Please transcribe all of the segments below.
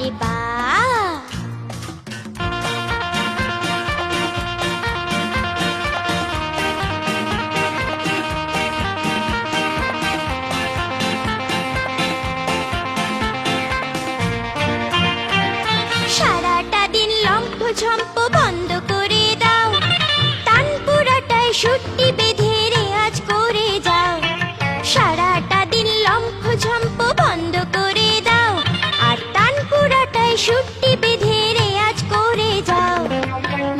বারে বা। সারাটা দিন লম্ফ ঝম্প বন্ধ করে দাও, টান পুরাটাই সুট্টি বেঁধে রেয়াজ করে যাও। সারাটা দিন লম্ফ ঝম্প বন্ধ করে দাও, আর টান পুরাটাই সুট্টি বেঁধে রেয়াজ করে যাও।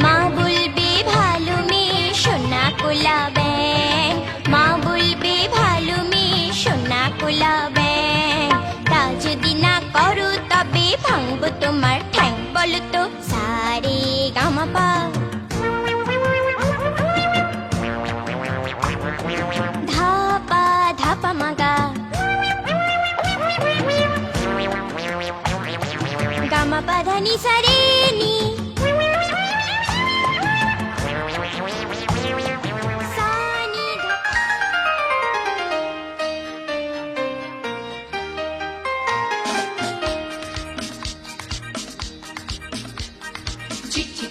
মা বলবে ভালো মেয়ে সোনা কোলা ব্যাং, মা বলবে ভালো মেয়ে সোনা কোলা ব্যাং। তা যদি না করো তবে ভাঙবো তোমার ঠ্যাং। বলো তো সারে গামা পা, ধাপা ধাপা মাগা, গামা পা ধা নি সা রে নি, সা নি ধা। চিঠি